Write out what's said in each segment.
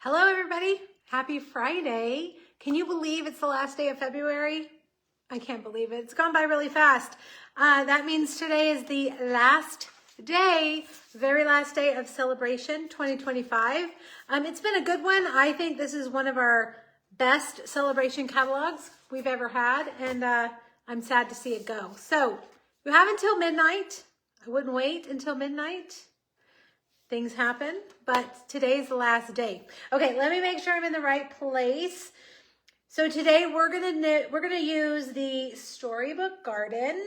Hello, everybody. Happy Friday. Can you believe it's the last day of February? I can't believe it. It's gone by really fast. That means today is the last day, very last day of Sale-A-Bration 2025. It's been a good one. I think this is one of our best Sale-A-Bration catalogs we've ever had, and I'm sad to see it go. So you have until midnight. I wouldn't wait until midnight. Things happen, but today's the last day. Okay, let me make sure I'm in the right place. So today we're gonna use the Storybook Garden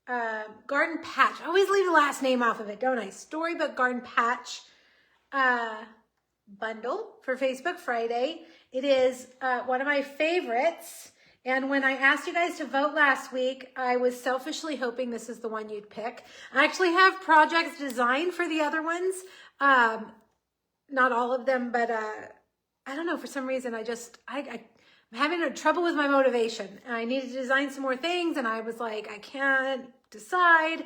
Patch. I always leave the last name off of it, don't I? Storybook Garden Patch bundle for Facebook Friday. It is one of my favorites. And when I asked you guys to vote last week, I was selfishly hoping this is the one you'd pick. I actually have projects designed for the other ones. Not all of them, but I don't know, for some reason I'm having trouble with my motivation. I needed to design some more things, and I was like, I can't decide.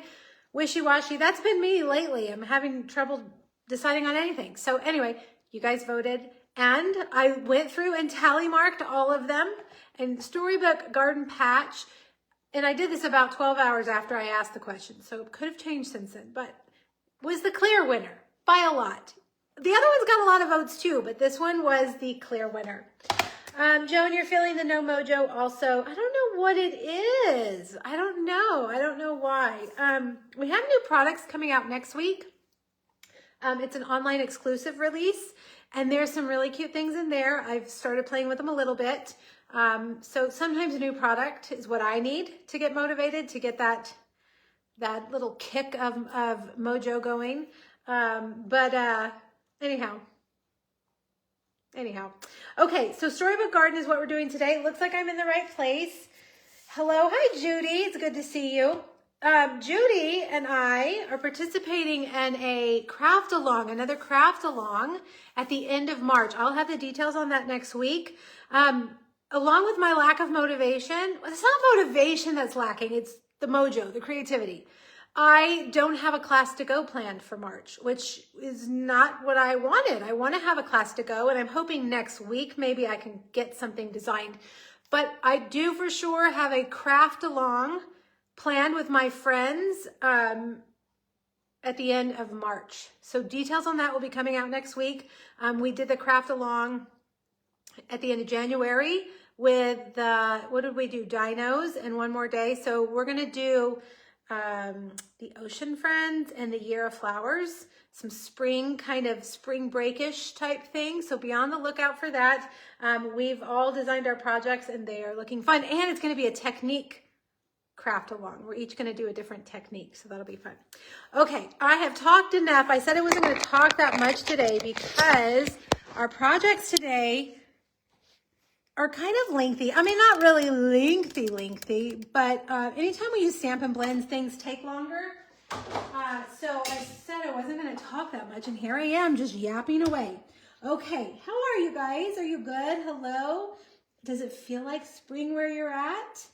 Wishy-washy. That's been me lately. I'm having trouble deciding on anything. So anyway, you guys voted, and I went through and tally marked all of them. And Storybook Garden Patch, and I did this about 12 hours after I asked the question, so it could have changed since then, but was the clear winner by a lot. The other one's got a lot of votes too, but this one was the clear winner. Joan, you're feeling the no mojo also. I don't know what it is. I don't know why. We have new products coming out next week. It's an online exclusive release, and there's some really cute things in there. I've started playing with them a little bit. So sometimes a new product is what I need to get motivated, to get that little kick of mojo going. Anyhow. Okay, so Storybook Garden is what we're doing today. It looks like I'm in the right place. Hello, hi Judy, it's good to see you. Judy and I are participating in a craft along, another craft along at the end of March. I'll have the details on that next week. Along with my lack of motivation, it's not motivation that's lacking, it's the mojo, the creativity. I don't have a class to go planned for March, which is not what I wanted. I want to have a class to go, and I'm hoping next week maybe I can get something designed. But I do for sure have a craft along planned with my friends at the end of March. So details on that will be coming out next week. We did the craft along at the end of January with what did we do? Dinos and one more day. So we're going to do the Ocean Friends and the Year of Flowers, some spring, kind of spring breakish type thing. So be on the lookout for that. We've all designed our projects and they are looking fun, and it's going to be a technique craft along. We're each going to do a different technique, so that'll be fun. Okay, I have talked enough. I said I wasn't going to talk that much today because our projects today are kind of lengthy. I mean, not really lengthy, but anytime we use Stampin' Blends, things take longer. So I said I wasn't going to talk that much, and here I am just yapping away. Okay, how are you guys? Are you good? Hello? Does it feel like spring where you're at?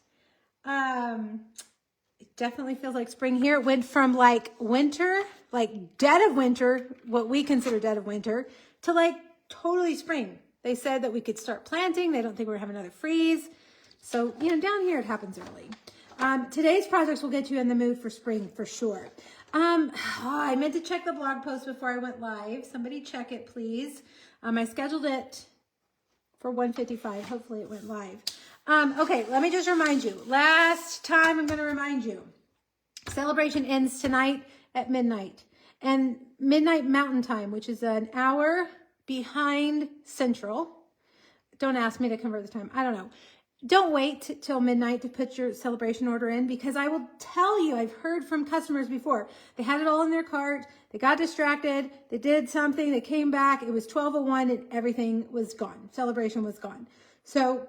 It definitely feels like spring here. It went from like winter, like dead of winter, what we consider dead of winter, to like totally spring. They said that we could start planting. They don't think we're gonna have another freeze. So, down here it happens early. Today's projects will get you in the mood for spring for sure. I meant to check the blog post before I went live. Somebody check it, please. I scheduled it for 1:55. Hopefully it went live. Okay, let me just remind you. Last time I'm going to remind you. Sale-A-Bration ends tonight at midnight. And midnight Mountain Time, which is an hour behind Central. Don't ask me to convert the time. I don't know. Don't wait till midnight to put your Sale-A-Bration order in, because I will tell you, I've heard from customers before. They had it all in their cart. They got distracted. They did something. They came back. It was 12:01 and everything was gone. Sale-A-Bration was gone. So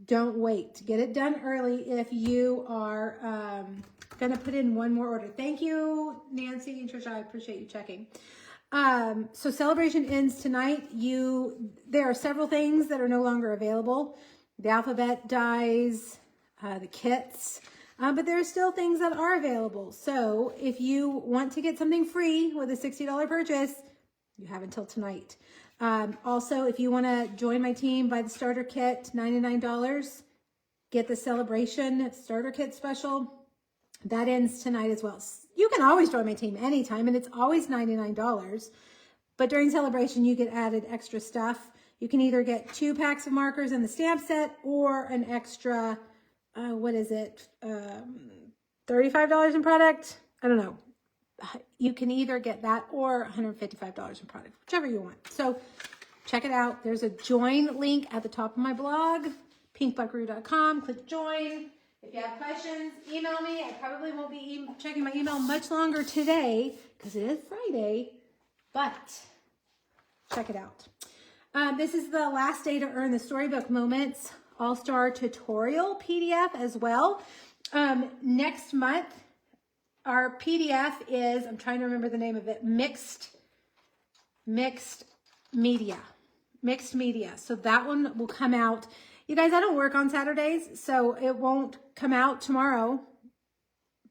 don't wait. Get it done early if you are going to put in one more order. Thank you, Nancy and Trisha. I appreciate you checking. So Sale-A-Bration ends tonight. There are several things that are no longer available. The alphabet dies, the kits, but there are still things that are available. So if you want to get something free with a $60 purchase, You have until tonight. Also, if you want to join my team, buy the starter kit, $99. Get the Sale-A-Bration starter kit special. That ends tonight as well. You can always join my team anytime, and it's always $99. But during Sale-A-Bration, you get added extra stuff. You can either get 2 packs of markers in the stamp set or an extra, what is it, $35 in product? I don't know. You can either get that or $155 in product, whichever you want. So check it out. There's a join link at the top of my blog, pinkbuckaroo.com. Click join. If you have questions, email me. I probably won't be checking my email much longer today because it is Friday, but check it out. This is the last day to earn the Storybook Moments All-Star Tutorial PDF as well. Next month, our PDF is, I'm trying to remember the name of it, Mixed Media. So that one will come out. You guys, I don't work on Saturdays, so it won't come out tomorrow,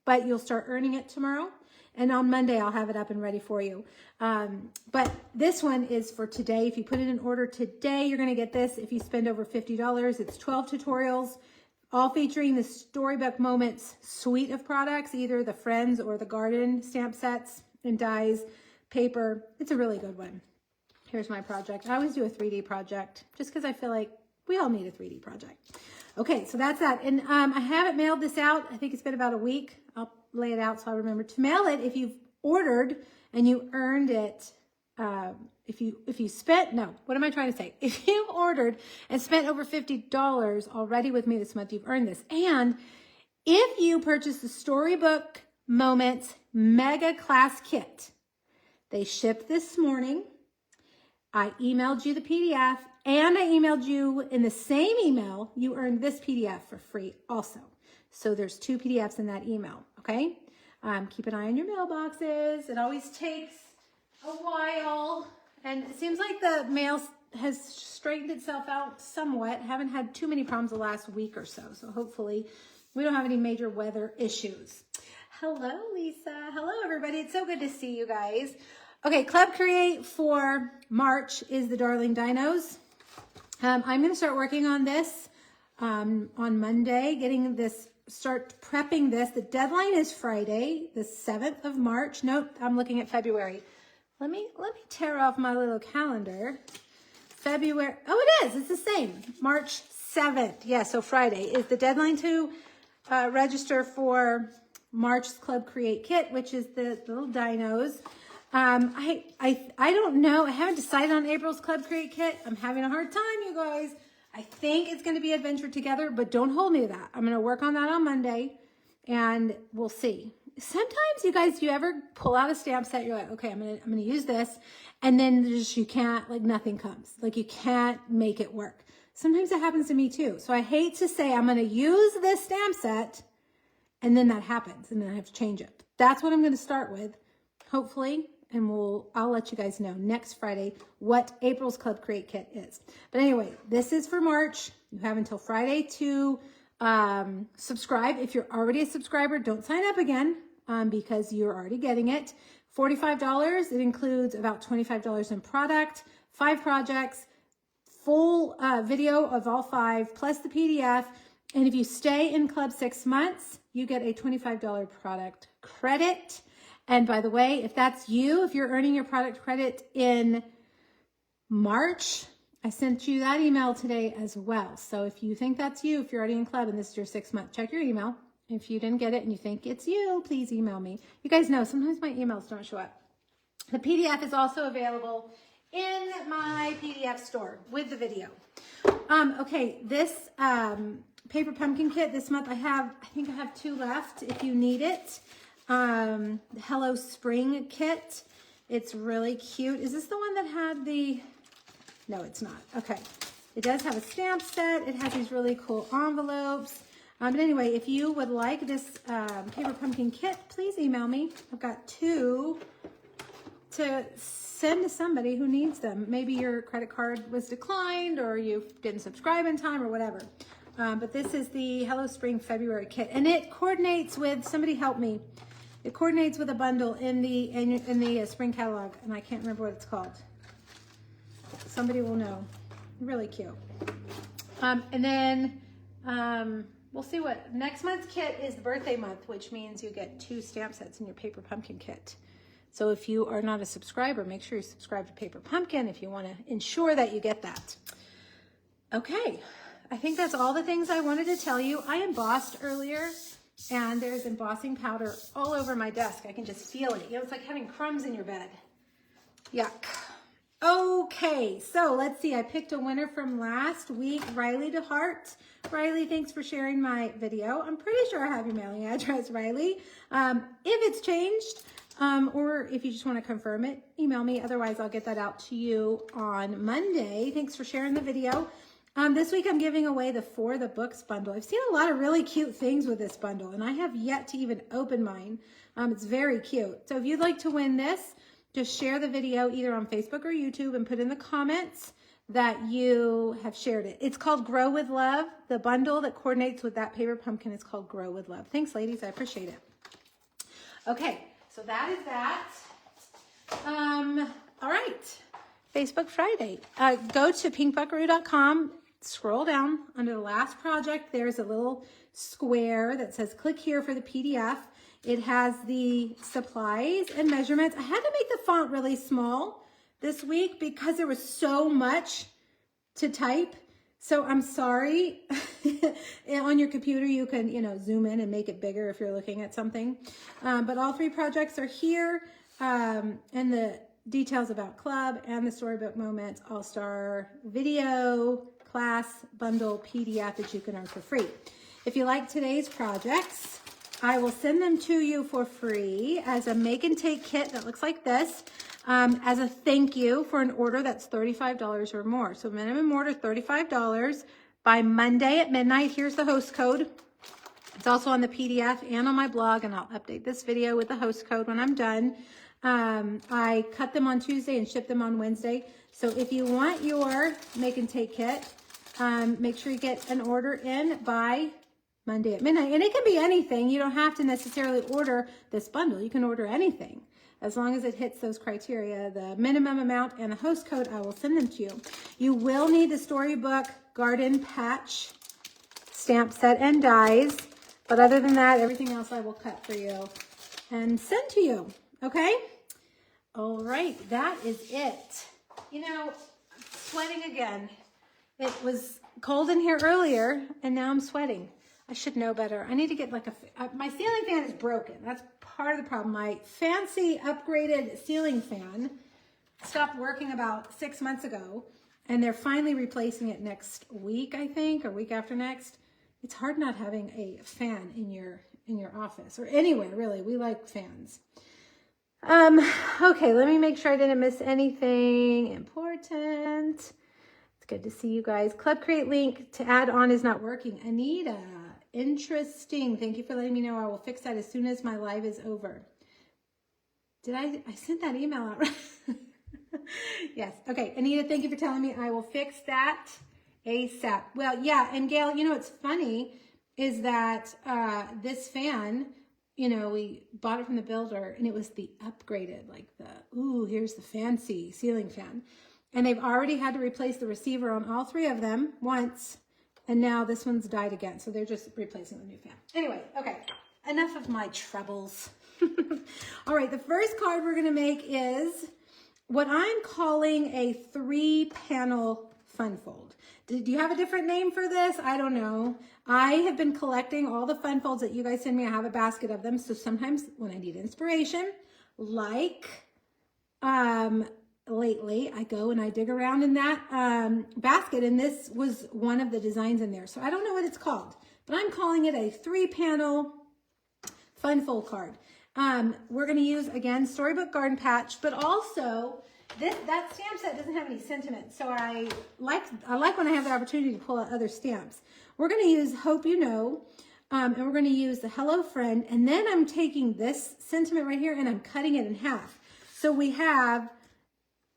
but you'll start earning it tomorrow. And on Monday, I'll have it up and ready for you. But this one is for today. If you put it in order today, you're going to get this. If you spend over $50, it's 12 tutorials, all featuring the Storybook Moments suite of products, either the Friends or the Garden stamp sets and dies, paper. It's a really good one. Here's my project. I always do a 3D project just because I feel like we all need a 3D project. Okay, so that's that. And I haven't mailed this out. I think it's been about a week. I'll lay it out so I remember to mail it. If you've ordered and you earned it, if you spent, no, what am I trying to say? If you've ordered and spent over $50 already with me this month, you've earned this. And if you purchase the Storybook Moments Mega Class Kit, they shipped this morning. I emailed you the PDF and I emailed you in the same email, you earned this PDF for free also. So there's 2 PDFs in that email, okay? Keep an eye on your mailboxes. It always takes a while. And it seems like the mail has straightened itself out somewhat. Haven't had too many problems the last week or so. So hopefully we don't have any major weather issues. Hello, Lisa. Hello, everybody. It's so good to see you guys. Okay, Club Create for March is the Darling Dinos. I'm going to start working on this on Monday, getting this, start prepping this. The deadline is Friday, the 7th of March. Nope, I'm looking at February. Let me tear off my little calendar. February, oh, it is. It's the same. March 7th. Yeah, so Friday is the deadline to register for March's Club Create Kit, which is the little dinos. I don't know. I haven't decided on April's Club Create Kit. I'm having a hard time, you guys. I think it's going to be Adventure Together, but don't hold me to that. I'm going to work on that on Monday, and we'll see. Sometimes, you guys, you ever pull out a stamp set, you're like, okay, I'm gonna use this, and then just you can't, like, nothing comes. Like, you can't make it work. Sometimes it happens to me too. So I hate to say I'm going to use this stamp set, and then that happens, and then I have to change it. That's what I'm going to start with, hopefully. And I'll let you guys know next Friday what April's Club Create Kit is. But anyway, this is for March. You have until Friday to subscribe. If you're already a subscriber, don't sign up again because you're already getting it. $45. It includes about $25 in product, 5 projects, full video of all 5, plus the PDF. And if you stay in Club 6 months, you get a $25 product credit. And by the way, if that's you, if you're earning your product credit in March, I sent you that email today as well. So if you think that's you, if you're already in Club and this is your 6 month, check your email. If you didn't get it and you think it's you, please email me. You guys know sometimes my emails don't show up. The PDF is also available in my PDF store with the video. Okay, this paper pumpkin kit this month, I think I have 2 left if you need it. The Hello Spring kit. It's really cute. Is this the one that had the, no, it's not. Okay. It does have a stamp set. It has these really cool envelopes. But anyway, if you would like this paper pumpkin kit, please email me. I've got 2 to send to somebody who needs them. Maybe your credit card was declined or you didn't subscribe in time or whatever. But this is the Hello Spring February kit. And it coordinates with, somebody help me. It coordinates with a bundle in the spring catalog, and I can't remember what it's called. Somebody will know. Really cute. And then we'll see what next month's kit is. The birthday month, which means you get 2 stamp sets in your Paper Pumpkin kit. So if you are not a subscriber, make sure you subscribe to Paper Pumpkin if you want to ensure that you get that. Okay, I think that's all the things I wanted to tell you. I embossed earlier, and there's embossing powder all over my desk. I can just feel it. You know, it's like having crumbs in your bed. Yuck. Okay, so let's see. I picked a winner from last week, Riley DeHart. Riley, thanks for sharing my video. I'm pretty sure I have your mailing address, Riley. If it's changed, or if you just want to confirm it, email me. Otherwise, I'll get that out to you on Monday. Thanks for sharing the video. This week, I'm giving away the For the Books bundle. I've seen a lot of really cute things with this bundle, and I have yet to even open mine. It's very cute. So if you'd like to win this, just share the video either on Facebook or YouTube and put in the comments that you have shared it. It's called Grow with Love. The bundle that coordinates with that Paper Pumpkin is called Grow with Love. Thanks, ladies. I appreciate it. Okay, so that is that. All right. Facebook Friday. Go to pinkbuckaroo.com. Scroll down under the last project. There's a little square that says click here for the PDF. It has the supplies and measurements. I had to make the font really small this week because there was so much to type. So I'm sorry. On your computer, you can, zoom in and make it bigger if you're looking at something. But all 3 projects are here. And the details about club and the Storybook Moments All-Star video class bundle PDF that you can earn for free. If you like today's projects, I will send them to you for free as a make and take kit that looks like this, as a thank you for an order that's $35 or more. So minimum order $35 by Monday at midnight. Here's the host code. It's also on the PDF and on my blog, and I'll update this video with the host code when I'm done. I cut them on Tuesday and ship them on Wednesday. So if you want your make and take kit, make sure you get an order in by Monday at midnight. And it can be anything. You don't have to necessarily order this bundle. You can order anything as long as it hits those criteria, the minimum amount and the host code. I will send them to you. You will need the Storybook Garden Patch stamp set and dies. But other than that, everything else I will cut for you and send to you. Okay? All right. That is it. I'm sweating again. It was cold in here earlier, and now I'm sweating. I should know better. I need to get my ceiling fan is broken. That's part of the problem. My fancy upgraded ceiling fan stopped working about 6 months ago, and they're finally replacing it next week, I think, or week after next. It's hard not having a fan in your office or anywhere, really. We like fans. Okay, let me make sure I didn't miss anything important. It's good to see you guys. Club Create link to add on is not working. Anita, interesting. Thank you for letting me know. I will fix that as soon as my live is over. Did I sent that email out, right? Yes. Okay. Anita, thank you for telling me. I will fix that ASAP. Well, yeah. And Gail, what's funny is that this fan, we bought it from the builder, and it was the upgraded, here's the fancy ceiling fan. And they've already had to replace the receiver on all 3 of them once, and now this one's died again. So they're just replacing the new fan. Anyway, okay, enough of my troubles. All right, the first card we're gonna make is what I'm calling a 3-panel fun fold. Do you have a different name for this? I don't know. I have been collecting all the fun folds that you guys send me. I have a basket of them. So sometimes when I need inspiration, lately, I go and I dig around in that basket, and this was one of the designs in there. So I don't know what it's called, but I'm calling it a 3-panel fun fold card. We're going to use, again, Storybook Garden Patch, but also that stamp set doesn't have any sentiment. So I like when I have the opportunity to pull out other stamps. We're going to use Hope You Know, and we're going to use the Hello Friend, and then I'm taking this sentiment right here and I'm cutting it in half. So we have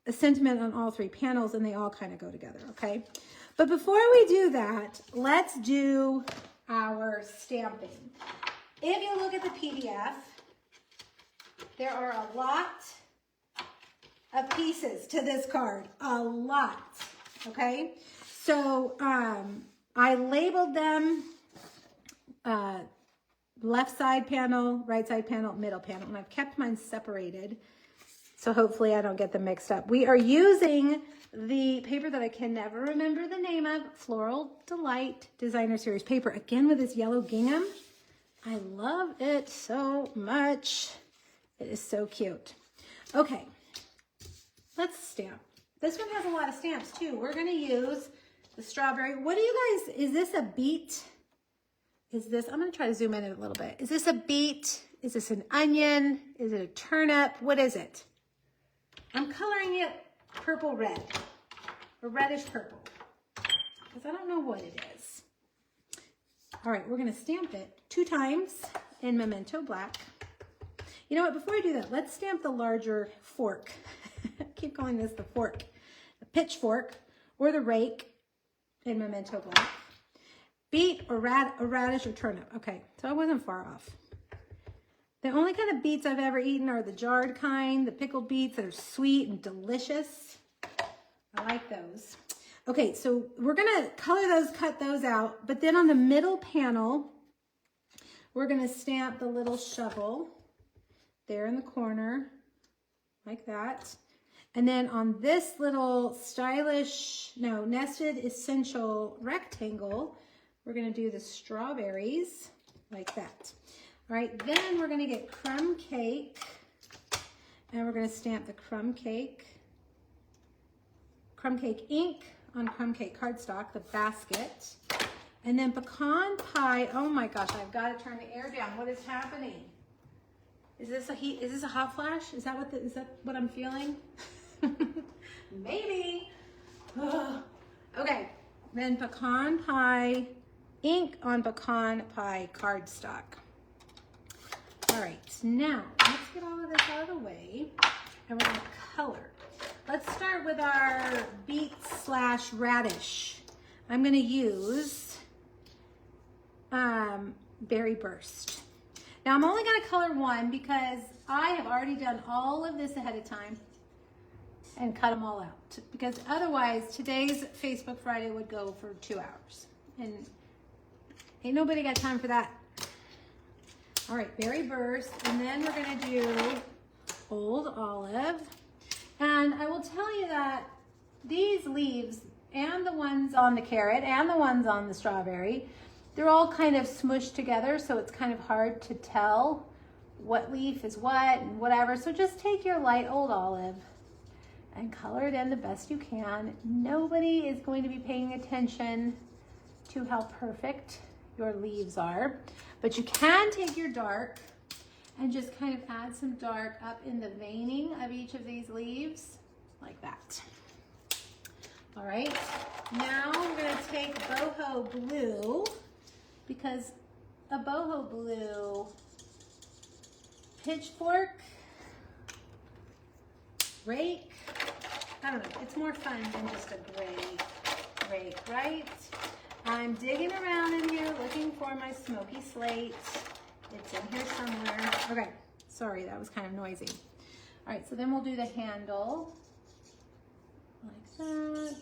a sentiment on all 3 panels, and they all kind of go together, okay? But before we do that, let's do our stamping. If you look at the PDF, There are a lot of pieces to this card, a lot, okay? So I labeled them left side panel, right side panel, middle panel, and I've kept mine separated, so hopefully I don't get them mixed up. We are using the paper that I can never remember the name of, Floral Delight Designer Series paper, again with this yellow gingham. I love it so much. It is so cute. Okay, let's stamp. This one has a lot of stamps too. We're gonna use the strawberry. What do you guys, is this a beet? Is this, I'm gonna try to zoom in a little bit. Is this a beet? Is this an onion? Is it a turnip? What is it? I'm coloring it purple red, or reddish purple, because I don't know what it is. All right, we're gonna stamp it 2 times in Memento Black. You know what, before I do that, let's stamp the larger fork. I keep calling this the fork. The pitchfork or the rake in Memento Black. Beet or radish or turnip. Okay, so I wasn't far off. The only kind of beets I've ever eaten are the jarred kind, the pickled beets that are sweet and delicious. I like those. Okay, so we're gonna color those, cut those out, but then on the middle panel, we're gonna stamp the little shovel there in the corner, like that. And then on this little stylish, no, nested essential rectangle, we're gonna do the strawberries like that. All right, then we're gonna get crumb cake, and we're gonna stamp the crumb cake ink on crumb cake cardstock, the basket. And then pecan pie, oh my gosh, I've gotta turn the air down. What is happening? Is this a heat, is this a hot flash? Is that what I'm feeling? Maybe. Ugh. Okay, then pecan pie ink on pecan pie cardstock. All right, now let's get all of this out of the way, and we're gonna color. Let's start with our beet/radish. I'm gonna use Berry Burst. Now I'm only gonna color one because I have already done all of this ahead of time and cut them all out, because otherwise today's Facebook Friday would go for 2 hours, and ain't nobody got time for that. All right, Berry Burst, and then we're gonna do Old Olive. And I will tell you that these leaves, and the ones on the carrot, and the ones on the strawberry, they're all kind of smushed together, so it's kind of hard to tell what leaf is what and whatever. So just take your light Old Olive and color it in the best you can. Nobody is going to be paying attention to how perfect your leaves are, but you can take your dark and just kind of add some dark up in the veining of each of these leaves, like that. All right, now we're gonna take boho blue, because a boho blue pitchfork, rake, I don't know, it's more fun than just a gray rake, right? I'm digging around in here looking for my smoky slate. It's in here somewhere. Okay, sorry, that was kind of noisy. All right, so then we'll do the handle like that.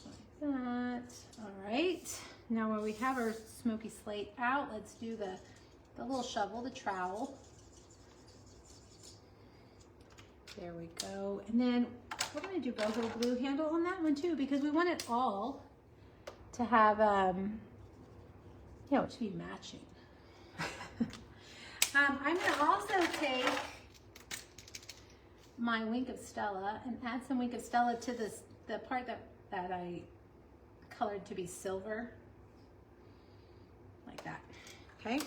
Like that. All right, now when we have our smoky slate out, let's do the little shovel, the trowel. There we go. And then we're gonna do boho blue handle on that one too, because we want it all to have, you know, to be matching. I'm gonna also take my Wink of Stella and add some Wink of Stella to the part that I colored to be silver, like that, okay?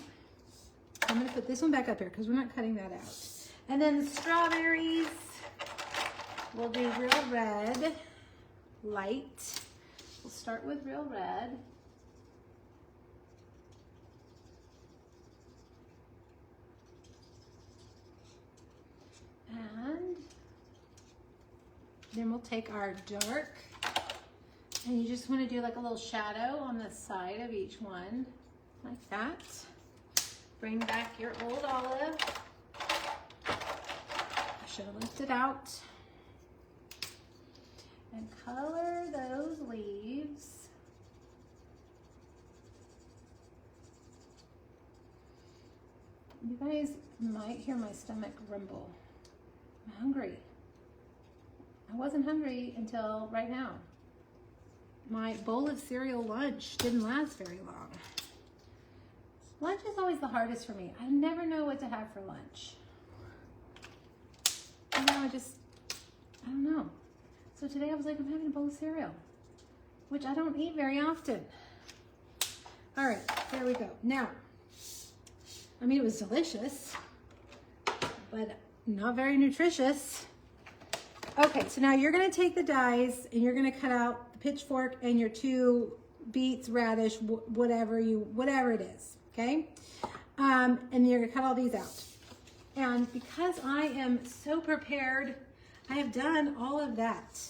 I'm gonna put this one back up here because we're not cutting that out. And then the strawberries, we'll do real red, light. We'll start with real red. And then we'll take our dark, and you just want to do like a little shadow on the side of each one. like that. Bring back your old olive. I should have left it out. And color those leaves. You guys might hear my stomach rumble. I'm hungry. I wasn't hungry until right now. My bowl of cereal lunch didn't last very long. Lunch is always the hardest for me. I never know what to have for lunch. You know, I don't know. So today I was like, I'm having a bowl of cereal, which I don't eat very often. All right, there we go. Now, I mean, it was delicious, but not very nutritious. Okay, so now you're gonna take the dies and you're gonna cut out the pitchfork and your 2 beets, radish, whatever it is, okay? And you're gonna cut all these out. And because I am so prepared, I have done all of that.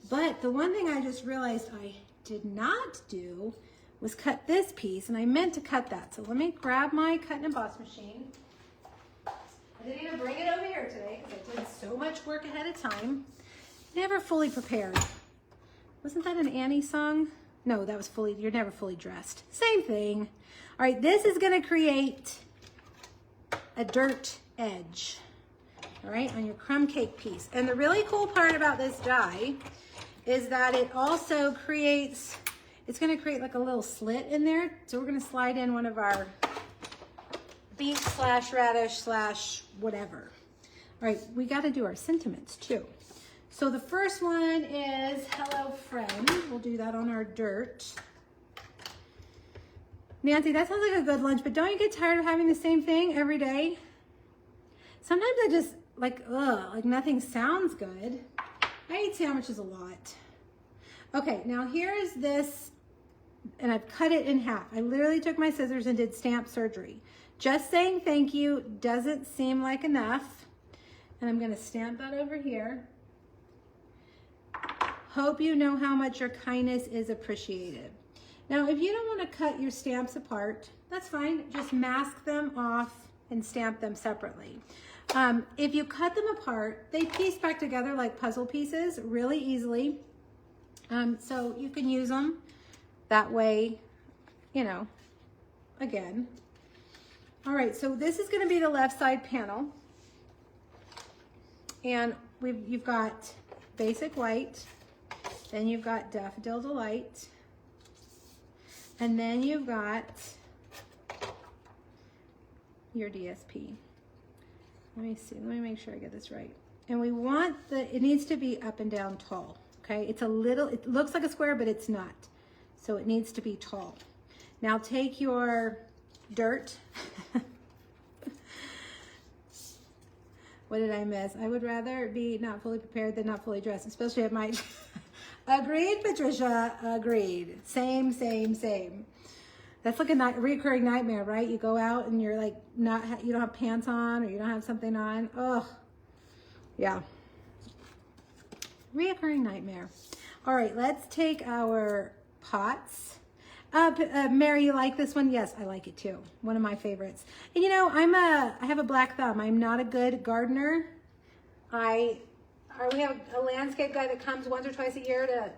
But the one thing I just realized I did not do was cut this piece, and I meant to cut that. So let me grab my cut and emboss machine. I didn't even bring it over here today because I did so much work ahead of time. Never fully prepared. Wasn't that an Annie song? No, that was You're Never Fully Dressed. Same thing. All right, this is gonna create a dirt edge, all right, on your crumb cake piece. And the really cool part about this die is that it also creates, it's gonna create like a little slit in there. So we're gonna slide in one of our beet / radish / whatever. All right, we gotta do our sentiments too. So the first one is Hello Friend. We'll do that on our dirt. Nancy, that sounds like a good lunch, but don't you get tired of having the same thing every day? Sometimes I just like nothing sounds good. I eat sandwiches a lot. Okay, now here's this, and I've cut it in half. I literally took my scissors and did stamp surgery. Just saying thank you doesn't seem like enough. And I'm gonna stamp that over here. Hope you know how much your kindness is appreciated. Now, if you don't want to cut your stamps apart, that's fine. Just mask them off and stamp them separately. If you cut them apart, they piece back together like puzzle pieces really easily. So you can use them that way, you know, again. All right, so this is going to be the left side panel. And you've got basic white, then you've got Daffodil Delight, and then you've got your DSP. Let me see, let me make sure I get this right. And we want it needs to be up and down tall, okay? It looks like a square, but it's not. So it needs to be tall. Now take your dirt. What did I miss? I would rather be not fully prepared than not fully dressed, especially at my... Agreed, Patricia, agreed. Same. That's like a recurring nightmare, right? You go out and you're like, you don't have pants on or you don't have something on. Oh, yeah. Reoccurring nightmare. All right, let's take our pots. Mary, you like this one? Yes, I like it too. One of my favorites. And you know, I have a black thumb. I'm not a good gardener. We have a landscape guy that comes once or twice a year to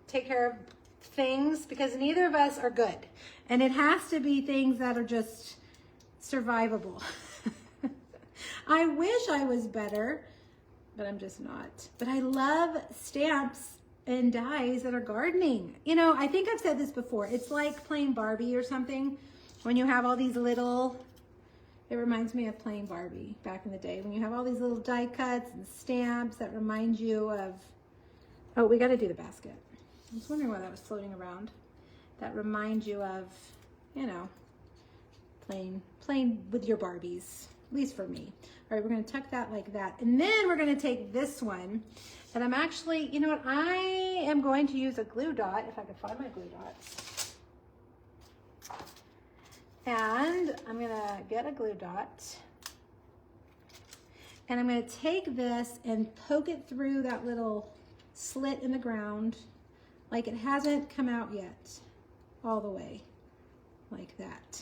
take care of things because neither of us are good. And it has to be things that are just survivable. I wish I was better, but I'm just not. But I love stamps and dies that are gardening. You know, I think I've said this before. It's like playing Barbie or something. When you have all these little, it reminds me of playing Barbie back in the day. When you have all these little die cuts and stamps that remind you of, oh, we got to do the basket. I was wondering why that was floating around. That remind you of, you know, playing with your Barbies, at least for me. All right, we're going to tuck that like that. And then we're going to take this one. And I'm actually, you know what, I am going to use a glue dot, if I can find my glue dots. And I'm gonna get a glue dot. And I'm gonna take this and poke it through that little slit in the ground, like it hasn't come out yet, all the way. like that.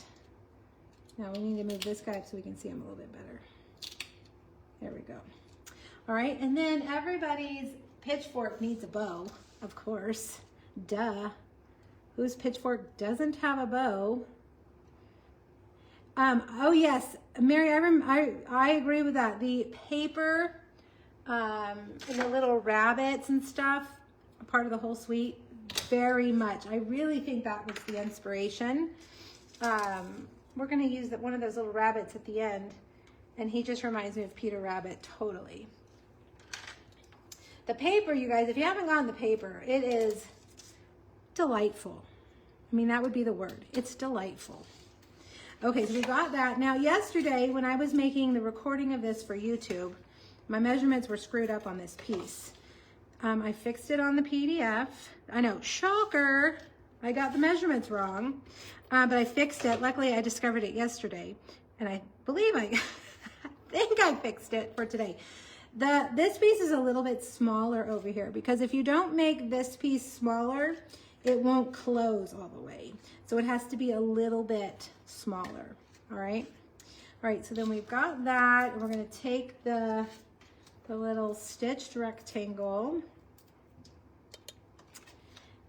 Now we need to move this guy up so we can see him a little bit better. There we go. All right, and then everybody's pitchfork needs a bow, of course. Duh. Whose pitchfork doesn't have a bow? Oh yes, Mary, I agree with that. The paper and the little rabbits and stuff are part of the whole suite very much. I really think that was the inspiration. We're going to use one of those little rabbits at the end, and he just reminds me of Peter Rabbit totally. The paper, you guys, if you haven't gotten the paper, it is delightful. I mean, that would be the word. It's delightful. Okay, so we got that. Now, yesterday, when I was making the recording of this for YouTube, my measurements were screwed up on this piece. I fixed it on the PDF. I know, shocker, I got the measurements wrong, but I fixed it. Luckily, I discovered it yesterday, and I believe I think I fixed it for today. This piece is a little bit smaller over here, because if you don't make this piece smaller, it won't close all the way. So it has to be a little bit smaller, all right? All right, so then we've got that, and we're gonna take the little stitched rectangle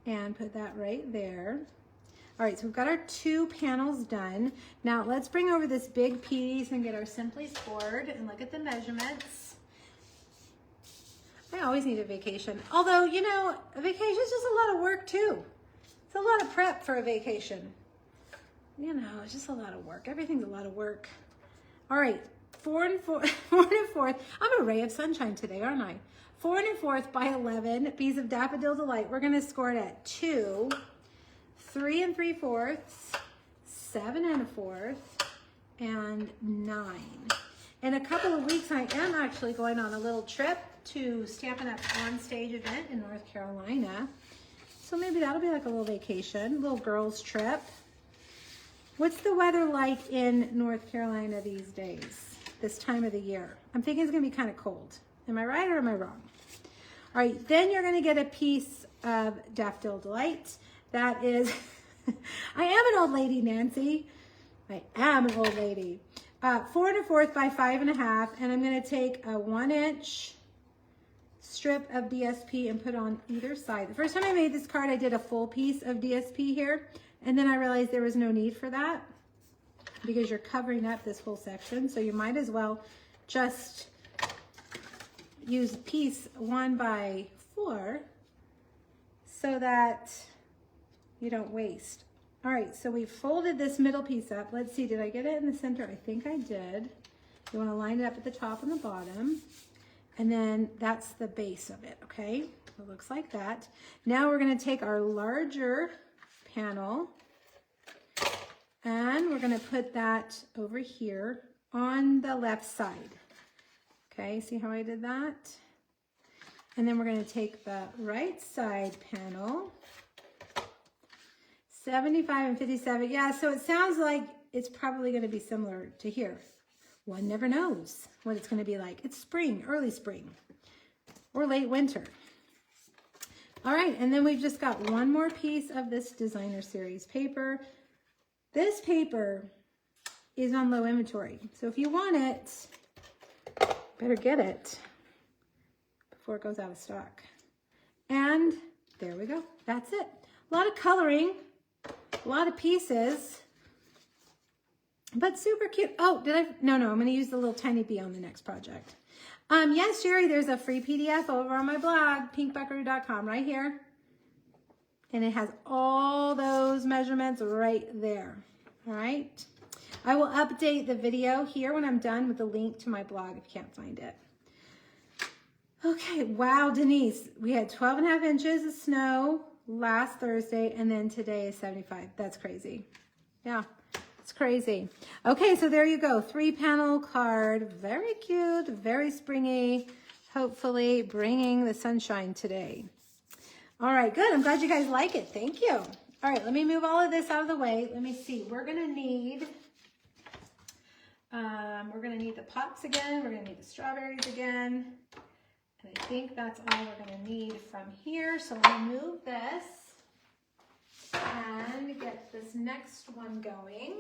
and put that right there. All right, so we've got our 2 panels done. Now let's bring over this big piece and get our Simply Scored and look at the measurements. I always need a vacation. Although, you know, a vacation is just a lot of work too. It's a lot of prep for a vacation. You know, it's just a lot of work. Everything's a lot of work. All right, 4 1/4. I'm a ray of sunshine today, aren't I? 4 1/4 by 11 piece of Daffodil Delight. We're gonna score it at 2, 3 3/4, 7 1/4, and 9. In a couple of weeks, I am actually going on a little trip to Stampin' Up! On Stage event in North Carolina. So maybe that'll be like a little vacation, little girls trip. What's the weather like in North Carolina these days, this time of the year? I'm thinking it's gonna be kind of cold. Am I right or am I wrong? All right, then you're gonna get a piece of Daffodil Delight. That is, I am an old lady, Nancy. I am an old lady. 4 1/4 by 5 1/2, and I'm gonna take a 1-inch strip of DSP and put on either side. The first time I made this card, I did a full piece of DSP here, and then I realized there was no need for that because you're covering up this whole section, so you might as well just use piece 1 by 4 so that you don't waste. All right, so we folded this middle piece up. Let's see, did I get it in the center? I think I did. You wanna line it up at the top and the bottom. And then that's the base of it, okay? It looks like that. Now we're gonna take our larger panel and we're gonna put that over here on the left side. Okay, see how I did that? And then we're gonna take the right side panel, 75 and 57. Yeah, so it sounds like it's probably gonna be similar to here. One never knows what it's gonna be like. It's spring, early spring, or late winter. All right, and then we've just got one more piece of this designer series paper. This paper is on low inventory. So if you want it, better get it before it goes out of stock. And there we go, that's it. A lot of coloring, a lot of pieces, but super cute. Oh, no, I'm gonna use the little tiny bee on the next project. Yes, Jerry, there's a free PDF over on my blog, pinkbuckaroo.com, right here. And it has all those measurements right there, all right? I will update the video here when I'm done with the link to my blog if you can't find it. Okay, wow, Denise, we had 12 1/2 inches of snow last Thursday, and then today is 75. That's crazy. Yeah, it's crazy. Okay, so there you go, 3-panel card. Very cute, very springy, hopefully bringing the sunshine today. All right, good. I'm glad you guys like it. Thank you. All right, let me move all of this out of the way. Let me see. We're gonna need the pops again. We're gonna need the strawberries again. And I think that's all we're gonna need from here. So let me move this. and get this next one going.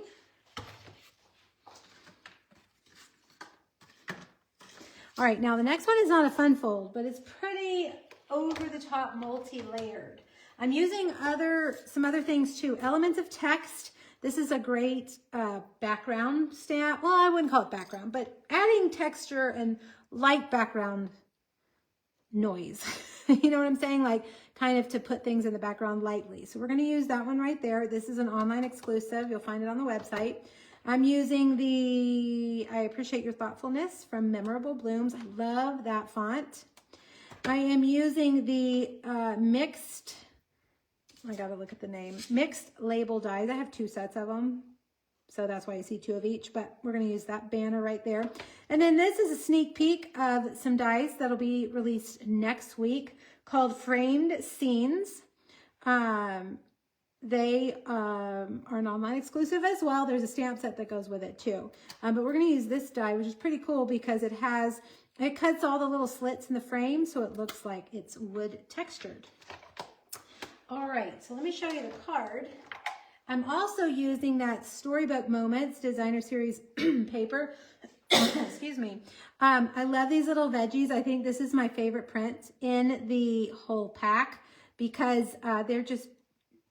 All right, now the next one is not a fun fold, but it's pretty over the top multi-layered. I'm using some other things too. Elements of text. This is a great background stamp. Well, I wouldn't call it background, but adding texture and light background noise. You know what I'm saying? Like kind of to put things in the background lightly. So we're going to use that one right there. This is an online exclusive. You'll find it on the website. I'm using the I Appreciate Your Thoughtfulness from Memorable Blooms. I love that font. I am using the mixed, I gotta look at the name, mixed label dies. I have 2 sets of them, so that's why you see 2 of each, but we're gonna use that banner right there. And then this is a sneak peek of some dies that'll be released next week called Framed Scenes. They are an online exclusive as well. There's a stamp set that goes with it too. But we're going to use this die, which is pretty cool because it cuts all the little slits in the frame so it looks like it's wood textured. All right, so let me show you the card. I'm also using that Storybook Moments Designer Series paper. Excuse me. I love these little veggies. I think this is my favorite print in the whole pack because they're just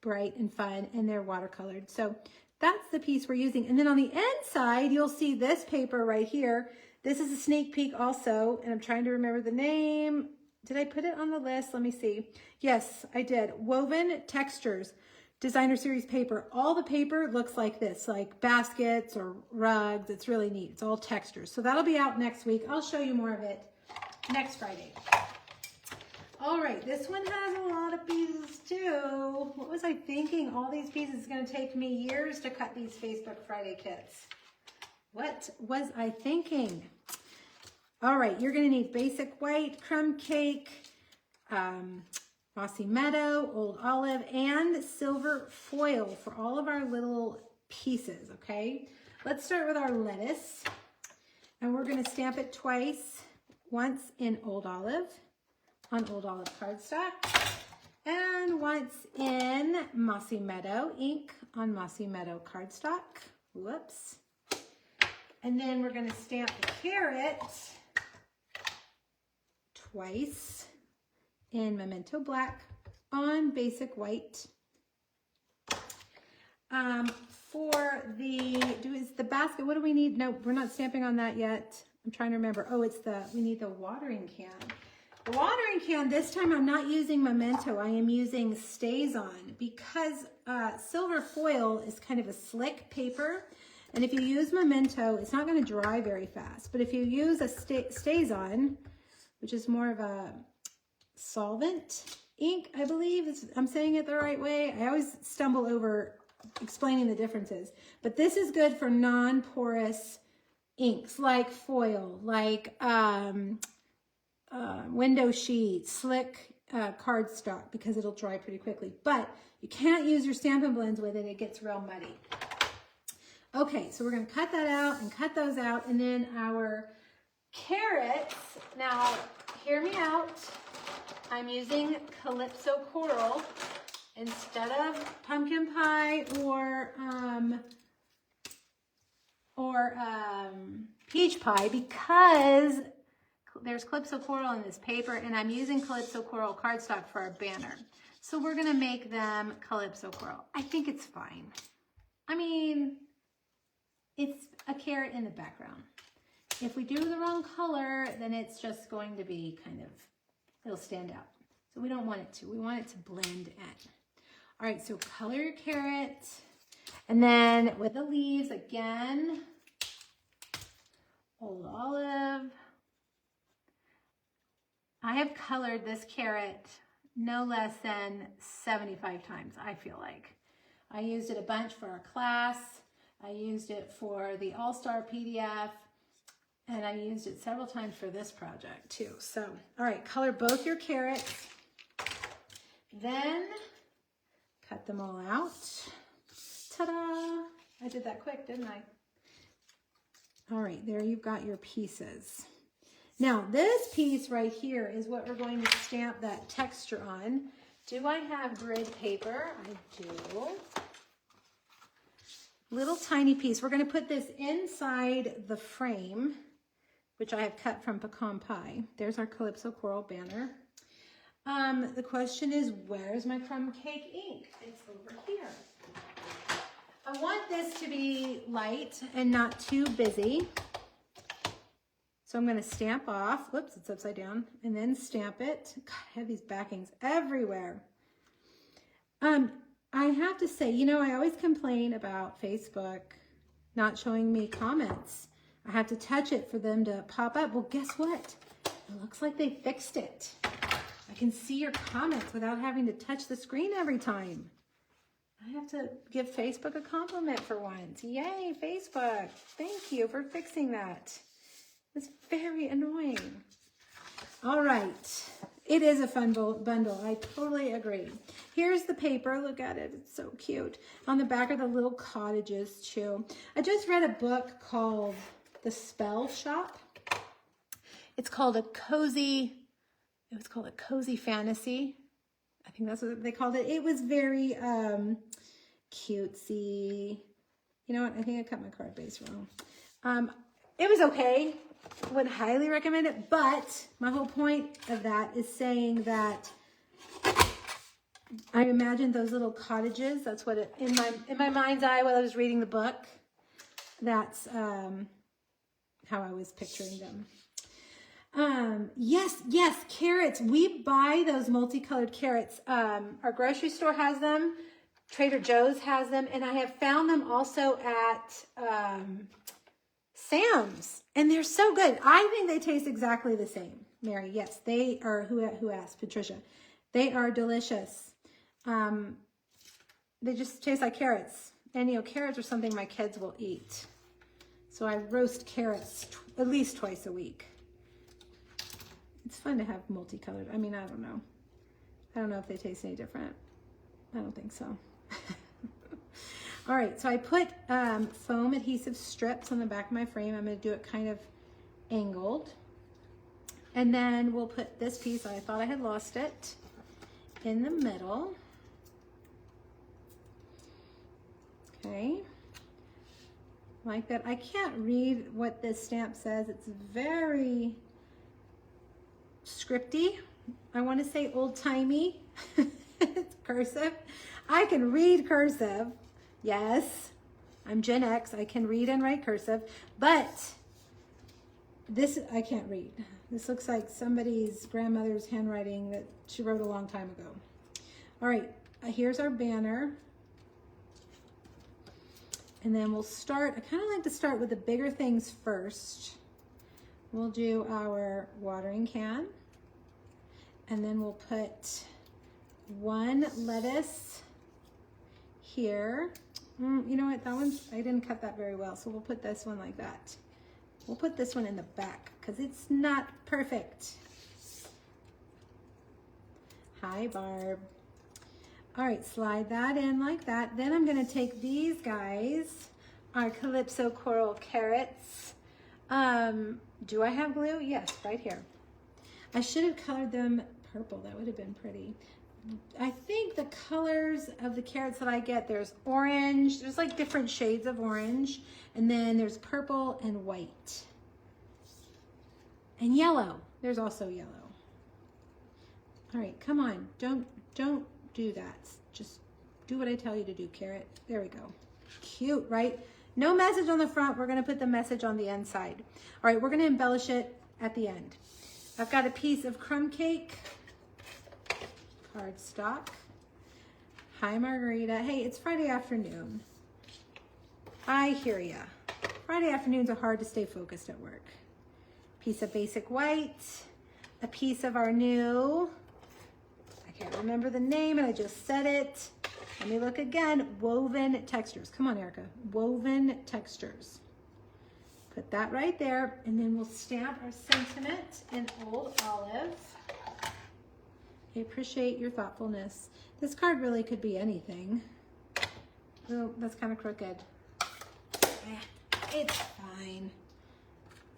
bright and fun and they're watercolored. So that's the piece we're using. And then on the inside, you'll see this paper right here. This is a sneak peek also, and I'm trying to remember the name. Did I put it on the list? Let me see. Yes, I did. Woven Textures Designer Series paper. All the paper looks like this, like baskets or rugs. It's really neat. It's all textures. So that'll be out next week. I'll show you more of it next Friday. All right, this one has a lot of pieces too. What was I thinking? All these pieces is going to take me years to cut these Facebook Friday kits. What was I thinking? All right, you're going to need basic white, crumb cake, mossy meadow, old olive, and silver foil for all of our little pieces, okay? Let's start with our lettuce. And we're going to stamp it twice, once in old olive, on old olive cardstock, and once in Mossy Meadow ink on Mossy Meadow cardstock. Whoops. And then we're going to stamp the carrot twice in Memento Black on basic white. For the basket, what do we need? No, we're not stamping on that yet. I'm trying to remember. Oh, we need the watering can. The watering can, this time I'm not using Memento, I am using StazOn because silver foil is kind of a slick paper. And if you use Memento, it's not going to dry very fast. But if you use a StazOn, which is more of a solvent ink, I believe, I'm saying it the right way. I always stumble over explaining the differences. But this is good for non-porous inks like foil, like window sheet, slick cardstock, because it'll dry pretty quickly. But you can't use your Stampin' Blends with it. It gets real muddy. Okay, so we're going to cut that out and cut those out. And then our carrots, now hear me out. I'm using Calypso Coral instead of pumpkin pie or peach pie because there's Calypso Coral in this paper, and I'm using Calypso Coral cardstock for our banner. So we're going to make them Calypso Coral. I think it's fine. I mean, it's a carrot in the background. If we do the wrong color, then it's just going to be it'll stand out. So we don't want it to. We want it to blend in. All right, so color your carrot. And then with the leaves, again, old olive. I have colored this carrot no less than 75 times, I feel like. I used it a bunch for our class. I used it for the All-Star PDF. And I used it several times for this project too. So, all right, color both your carrots. Then cut them all out. Ta-da! I did that quick, didn't I? All right, there you've got your pieces. Now, this piece right here is what we're going to stamp that texture on. Do I have grid paper? I do. Little tiny piece. We're going to put this inside the frame, which I have cut from pecan pie. There's our Calypso Coral banner. The question is, where's my crumb cake ink? It's over here. I want this to be light and not too busy. So I'm going to stamp off. Whoops, it's upside down. And then stamp it. God, I have these backings everywhere. I have to say, you know, I always complain about Facebook not showing me comments. I have to touch it for them to pop up. Well, guess what? It looks like they fixed it. I can see your comments without having to touch the screen every time. I have to give Facebook a compliment for once. Yay, Facebook. Thank you for fixing that. It's very annoying. All right. It is a fun bundle. I totally agree. Here's the paper. Look at it. It's so cute. On the back are the little cottages too. I just read a book called The Spell Shop. It's called a cozy fantasy. I think that's what they called it. It was very cutesy. You know what? I think I cut my card base wrong. It was okay. Would highly recommend it, but my whole point of that is saying that I imagined those little cottages. That's what it in my mind's eye while I was reading the book. That's how I was picturing them. Yes, carrots. We buy those multicolored carrots. Our grocery store has them. Trader Joe's has them, and I have found them also at Sam's, and they're so good. I think they taste exactly the same. Mary, yes, they are. Who asked? Patricia. They are delicious. They just taste like carrots, and you know, carrots are something my kids will eat. So I roast carrots at least twice a week. It's fun to have multicolored. I mean, I don't know. I don't know if they taste any different. I don't think so. All right, so I put foam adhesive strips on the back of my frame. I'm going to do it kind of angled. And then we'll put this piece, I thought I had lost it, in the middle. Okay. Like that. I can't read what this stamp says. It's very scripty. I want to say old-timey. It's cursive. I can read cursive. Yes, I'm Gen X. I can read and write cursive, but this I can't read. This looks like somebody's grandmother's handwriting that she wrote a long time ago. All right, here's our banner. And then we'll start, I kind of like to start with the bigger things first. We'll do our watering can. And then we'll put one lettuce here. You know what, that one's, I didn't cut that very well, so we'll put this one like that. We'll put this one in the back because it's not perfect. Hi, Barb. All right, slide that in like that. Then I'm gonna take these guys, our Calypso Coral carrots. Do I have glue? Yes, right here. I should have colored them purple. That would have been pretty. I think the colors of the carrots that I get, there's orange, there's like different shades of orange, and then there's purple and white. And yellow, there's also yellow. All right, come on, don't do that. Just do what I tell you to do, carrot. There we go. Cute, right? No message on the front, we're gonna put the message on the inside. All right, we're gonna embellish it at the end. I've got a piece of crumb cake, cardstock. Hi, Margarita. Hey, it's Friday afternoon. I hear ya. Friday afternoons are hard to stay focused at work. Piece of basic white, a piece of our new, I can't remember the name and I just said it. Let me look again. Woven textures. Come on, Erica. Woven textures. Put that right there, and then we'll stamp our sentiment in Old Olive. I appreciate your thoughtfulness. This card really could be anything. Oh, that's kind of crooked. It's fine.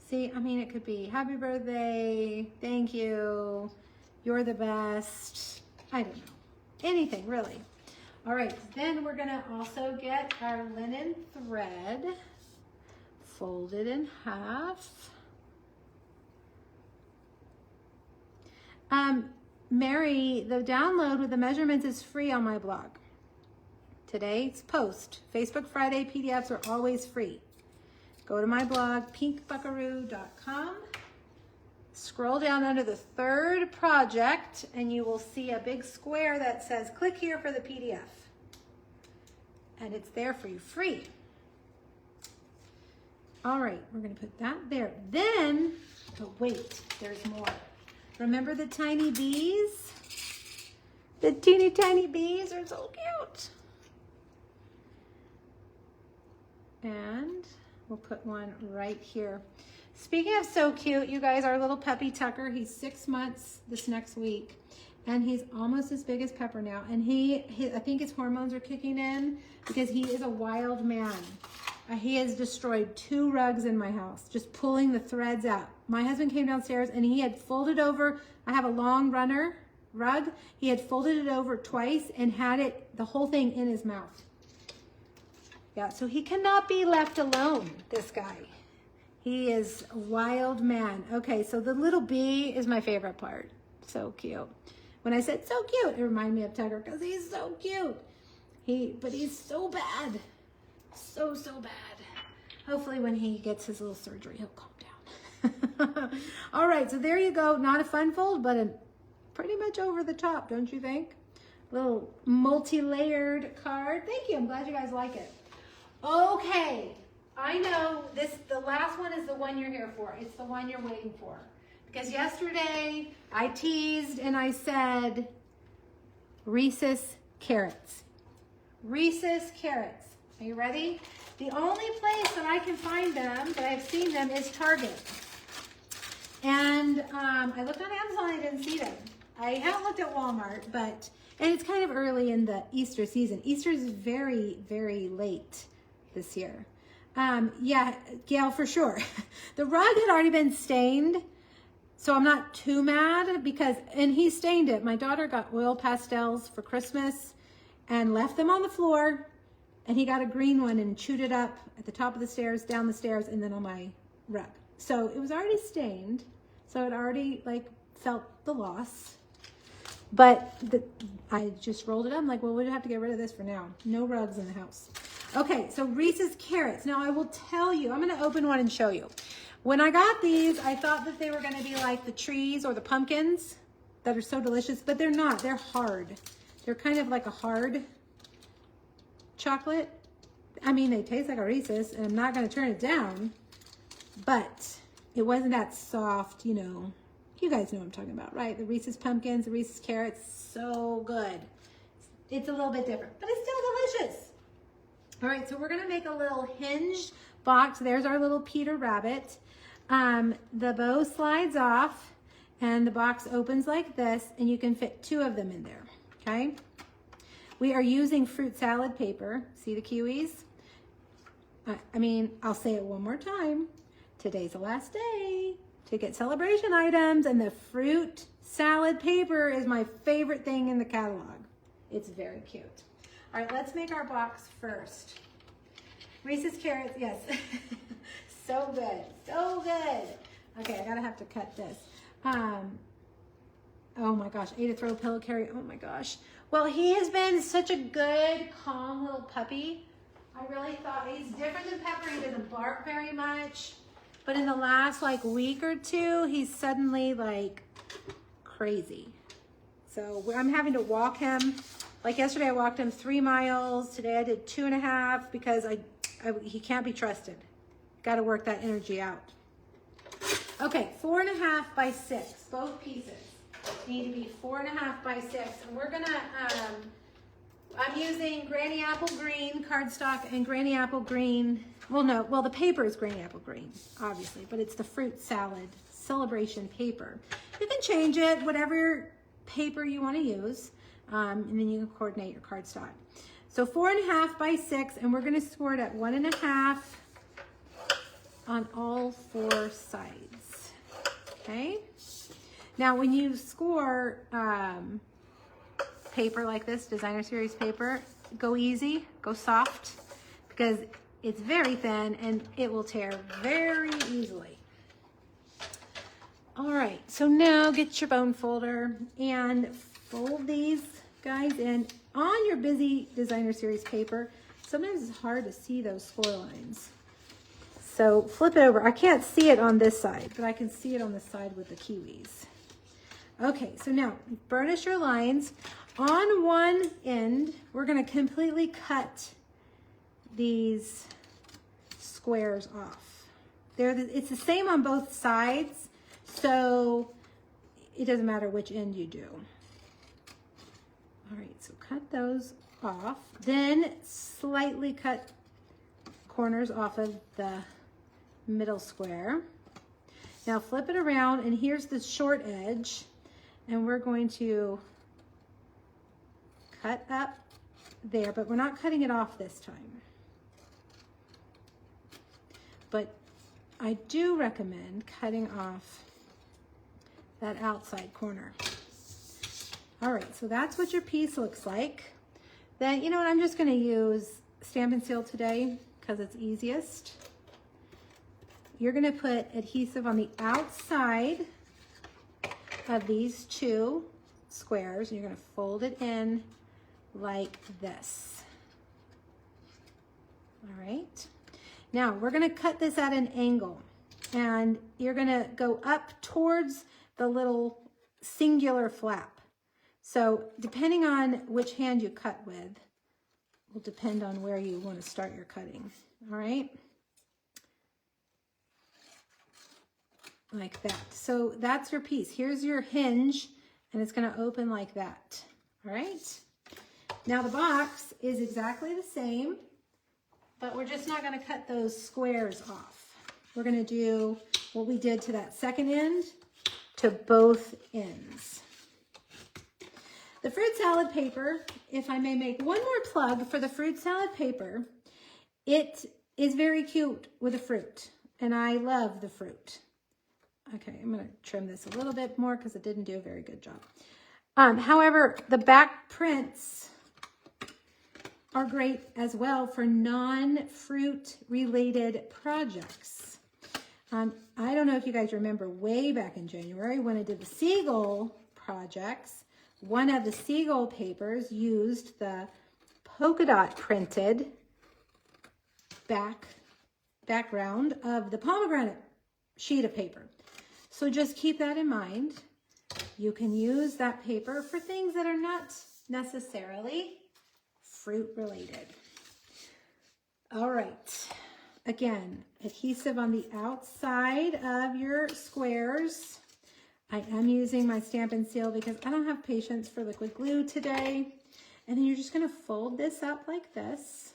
See, I mean, it could be happy birthday, thank you, you're the best. I don't know. anything really. All right, then we're gonna also get our linen thread, fold it in half. Mary, the download with the measurements is free on my blog. Today's post, Facebook Friday PDFs are always free. Go to my blog, pinkbuckaroo.com. Scroll down under the third project and you will see a big square that says click here for the PDF. And it's there for you free. All right, we're gonna put that there. Then, oh wait, there's more. Remember the tiny bees? The teeny tiny bees are so cute. And we'll put one right here. Speaking of so cute, you guys, our little puppy Tucker, he's 6 months this next week. And he's almost as big as Pepper now. And I think his hormones are kicking in because he is a wild man. He has destroyed 2 rugs in my house, just pulling the threads out. My husband came downstairs and he had folded over, I have a long runner rug. He had folded it over twice and had the whole thing in his mouth. Yeah, so he cannot be left alone, this guy. He is a wild man. Okay, so the little bee is my favorite part. So cute. When I said so cute, it reminded me of Tucker because he's so cute. But he's so bad. So bad. Hopefully when he gets his little surgery, he'll calm down. All right, so there you go. Not a fun fold, but a pretty much over the top, don't you think? Little multi-layered card. Thank you. I'm glad you guys like it. Okay, I know the last one is the one you're here for. It's the one you're waiting for. Because yesterday I teased and I said Reese's carrots. Reese's carrots. Are you ready? The only place that I can find them, that I've seen them, is Target. And I looked on Amazon, I didn't see them. I haven't looked at Walmart, and it's kind of early in the Easter season. Easter is very, very late this year. Yeah, Gail, for sure. The rug had already been stained, so I'm not too mad and he stained it. My daughter got oil pastels for Christmas and left them on the floor, and he got a green one and chewed it up at the top of the stairs, down the stairs, and then on my rug. So it was already stained, so it already felt the loss. But I just rolled it up. I'm like, well, we'd have to get rid of this for now. No rugs in the house. Okay, so Reese's carrots. Now I will tell you, I'm gonna open one and show you. When I got these, I thought that they were gonna be like the trees or the pumpkins that are so delicious, but they're not, they're hard. They're kind of like a hard chocolate. I mean, they taste like a Reese's, and I'm not gonna turn it down, but it wasn't that soft, you know. You guys know what I'm talking about, right? The Reese's pumpkins, the Reese's carrots, so good. It's a little bit different, but it's still delicious. All right, so we're gonna make a little hinged box. There's our little Peter Rabbit. The bow slides off and the box opens like this, and you can fit 2 of them in there, okay? We are using fruit salad paper. See the kiwis? I'll say it one more time. Today's the last day to get celebration items, and the fruit salad paper is my favorite thing in the catalog. It's very cute. All right, let's make our box first. Reese's carrots, yes. So good, so good. Okay, I gotta have to cut this. Oh my gosh, ate a throw pillow carry, oh my gosh. Well, he has been such a good, calm little puppy. I really thought he's different than Pepper. He doesn't bark very much. But in the last week or 2, he's suddenly crazy. So I'm having to walk him. Like yesterday, I walked him 3 miles. Today I did 2.5 because he can't be trusted. Got to work that energy out. Okay, 4.5 by 6, both pieces need to be 4.5 by 6. And we're gonna, I'm using Granny Apple Green cardstock and Granny Apple Green. Well, the paper is Granny Apple Green, obviously, but it's the fruit salad Sale-A-Bration paper. You can change it, whatever paper you want to use, and then you can coordinate your cardstock. So 4.5 by 6, and we're going to score it at 1.5 on all 4 sides. Okay. Now, when you score paper like this, designer series paper, go easy, go soft, because it's very thin and it will tear very easily. All right, so now get your bone folder and fold these guys in on your busy designer series paper. Sometimes it's hard to see those score lines. So flip it over. I can't see it on this side, but I can see it on the side with the kiwis. Okay, so now burnish your lines. On one end, we're gonna completely cut these squares off. It's the same on both sides, so it doesn't matter which end you do. All right, so cut those off. Then slightly cut corners off of the middle square. Now flip it around, and here's the short edge, and we're going to cut up there, but we're not cutting it off this time. But I do recommend cutting off that outside corner. All right, so that's what your piece looks like. Then, you know what, I'm just gonna use Stamp and Seal today because it's easiest. You're gonna put adhesive on the outside of these two squares, and you're gonna fold it in like this. All right. Now we're gonna cut this at an angle, and you're gonna go up towards the little singular flap. So depending on which hand you cut with will depend on where you want to start your cutting. All right. Like that. So that's your piece. Here's your hinge, and it's going to open like that. All right. Now the box is exactly the same, but we're just not going to cut those squares off. We're going to do what we did to that second end to both ends. The fruit salad paper, if I may make one more plug for the fruit salad paper, it is very cute with the fruit, and I love the fruit. Okay, I'm going to trim this a little bit more because it didn't do a very good job. However, the back prints are great as well for non-fruit related projects. I don't know if you guys remember way back in January when I did the seagull projects. One of the seagull papers used the polka dot printed background of the pomegranate sheet of paper. So just keep that in mind. You can use that paper for things that are not necessarily fruit related. All right. Again, adhesive on the outside of your squares. I am using my Stamp and Seal because I don't have patience for liquid glue today. And then you're just going to fold this up like this.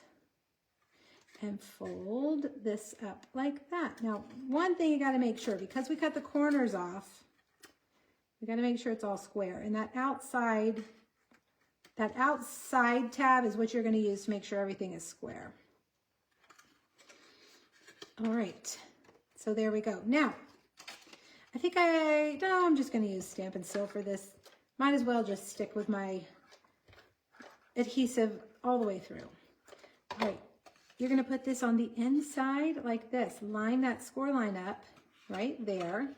And fold this up like that. Now, one thing you got to make sure, because we cut the corners off, we got to make sure it's all square. And that outside tab is what you're going to use to make sure everything is square. All right, so there we go. Now, I think I'm just going to use Stamp and Seal for this. Might as well just stick with my adhesive all the way through. All right. You're going to put this on the inside like this. Line that score line up right there.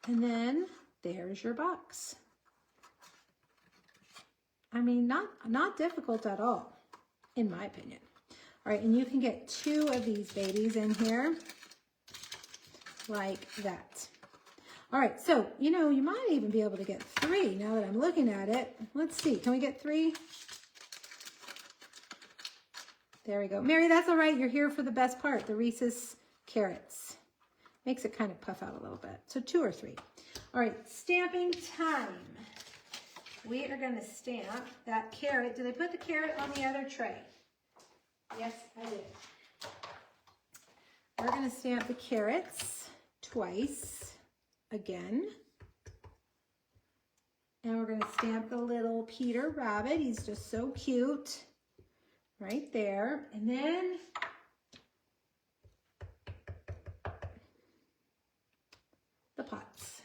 And then there's your box. I mean, not difficult at all, in my opinion. All right, and you can get 2 of these babies in here like that. All right, so, you know, you might even be able to get 3 now that I'm looking at it. Let's see, can we get 3? There we go. Mary, that's all right. You're here for the best part, the Reese's carrots. Makes it kind of puff out a little bit. So 2 or 3. All right, stamping time. We are going to stamp that carrot. Did I put the carrot on the other tray? Yes, I did. We're going to stamp the carrots twice again. And we're going to stamp the little Peter Rabbit. He's just so cute. Right there. And then the pots.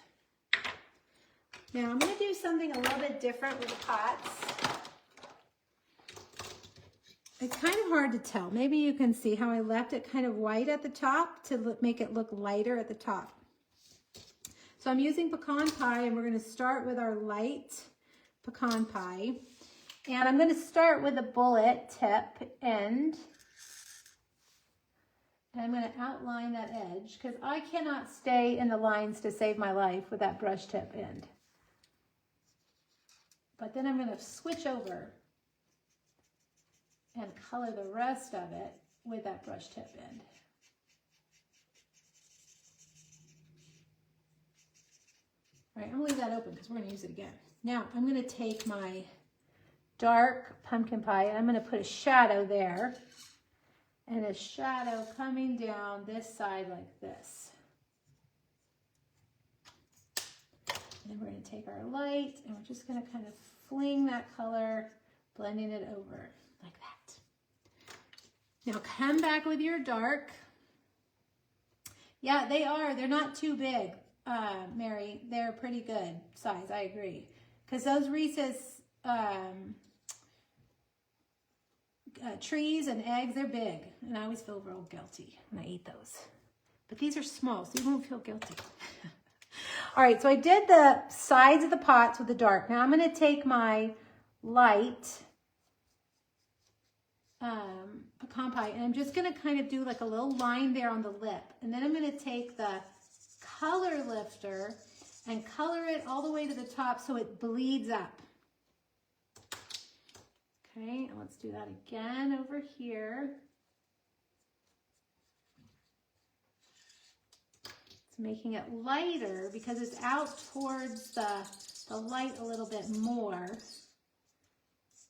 Now I'm going to do something a little bit different with the pots. It's kind of hard to tell. Maybe you can see how I left it kind of white at the top to make it look lighter at the top. So I'm using pecan pie, and we're going to start with our light pecan pie. And I'm going to start with a bullet tip end. And I'm going to outline that edge because I cannot stay in the lines to save my life with that brush tip end. But then I'm going to switch over and color the rest of it with that brush tip end. All right, I'm going to leave that open because we're going to use it again. Now I'm going to take my dark pumpkin pie and I'm going to put a shadow there and a shadow coming down this side like this. And then we're going to take our light and we're just going to kind of fling that color, blending it over like that. Now come back with your dark. Yeah, they are. They're not too big, Mary. They're pretty good size. I agree. Because those Reese's trees and eggs, they're big. And I always feel real guilty when I eat those. But these are small, so you won't feel guilty. All right, so I did the sides of the pots with the dark. Now I'm going to take my light pecan pie, and I'm just going to kind of do like a little line there on the lip. And then I'm going to take the color lifter and color it all the way to the top so it bleeds up. Okay, and let's do that again over here. It's making it lighter because it's out towards the light a little bit more.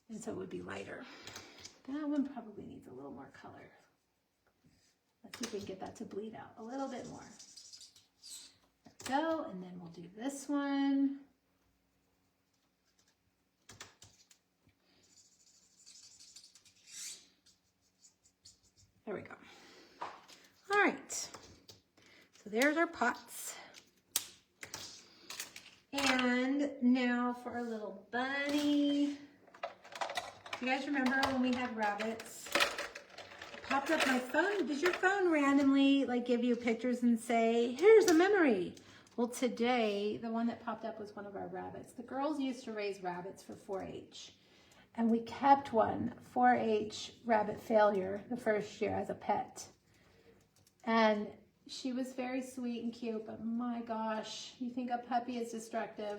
And so it would be lighter. That one probably needs a little more color. Let's see if we can get that to bleed out a little bit more. There we go, and then we'll do this one. There we go. All right, so there's our pots. And now for our little bunny. You guys remember when we had rabbits? It popped up my phone. Does your phone randomly like give you pictures and say, here's a memory? Well, today, the one that popped up was one of our rabbits. The girls used to raise rabbits for 4-H. And we kept one 4-H rabbit failure the first year as a pet. And she was very sweet and cute, but my gosh, you think a puppy is destructive?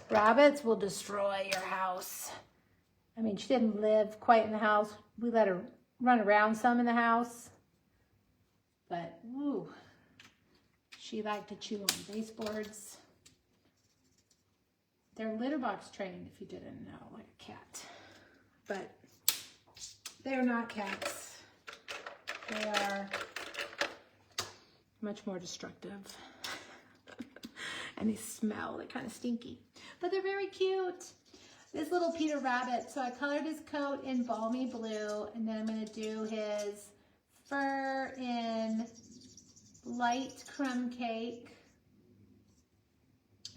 Rabbits will destroy your house. I mean, she didn't live quite in the house. We let her run around some in the house. But, ooh, she liked to chew on baseboards. They're litter box trained, if you didn't know, like a cat. But they're not cats. They are much more destructive. And they smell, they're kind of stinky. But they're very cute. This little Peter Rabbit, so I colored his coat in balmy blue, and then I'm going to do his fur in light crumb cake.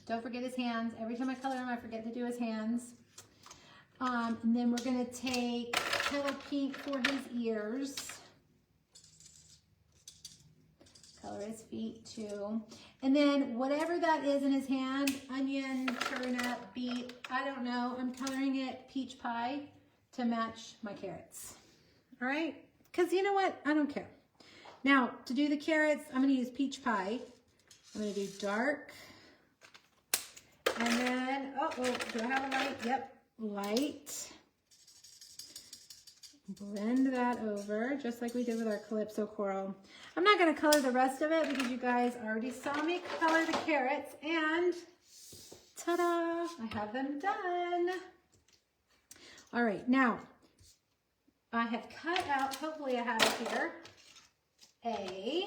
Don't forget his hands. Every time I color him, I forget to do his hands. And then we're going to take Pillow Pink for his ears. Color his feet too. And then whatever that is in his hand, onion, turnip, beet, I don't know. I'm coloring it peach pie to match my carrots. All right? Because you know what? I don't care. Now, to do the carrots, I'm going to use peach pie. I'm going to do dark. And then, do I have a light? Yep, light. Blend that over, just like we did with our Calypso coral. I'm not going to color the rest of it because you guys already saw me color the carrots. And ta-da, I have them done. All right, now I have cut out, hopefully I have it here, a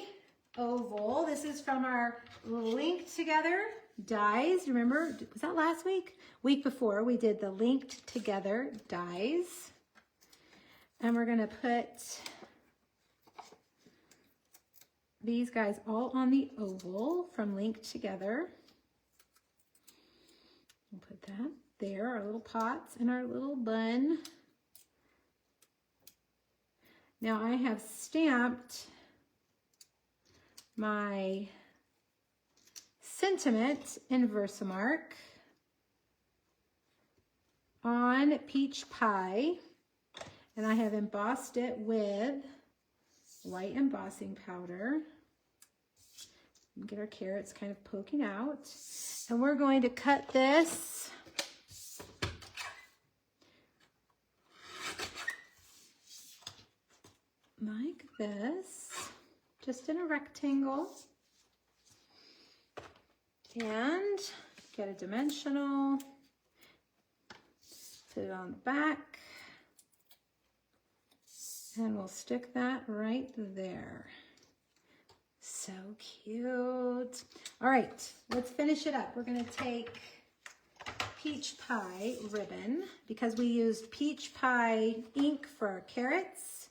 oval. This is from our Linked Together dies. Remember, was that last week? Week before, we did the Linked Together dies. And we're going to put these guys all on the oval from Linked Together. Put that there, our little pots and our little bun. Now I have stamped my sentiment in Versamark on peach pie, and I have embossed it with white embossing powder. Get our carrots kind of poking out, and we're going to cut this like this, just in a rectangle, and get a dimensional, put it on the back, and we'll stick that right there. So cute. All right, let's finish it up. We're gonna take peach pie ribbon, because we used peach pie ink for our carrots,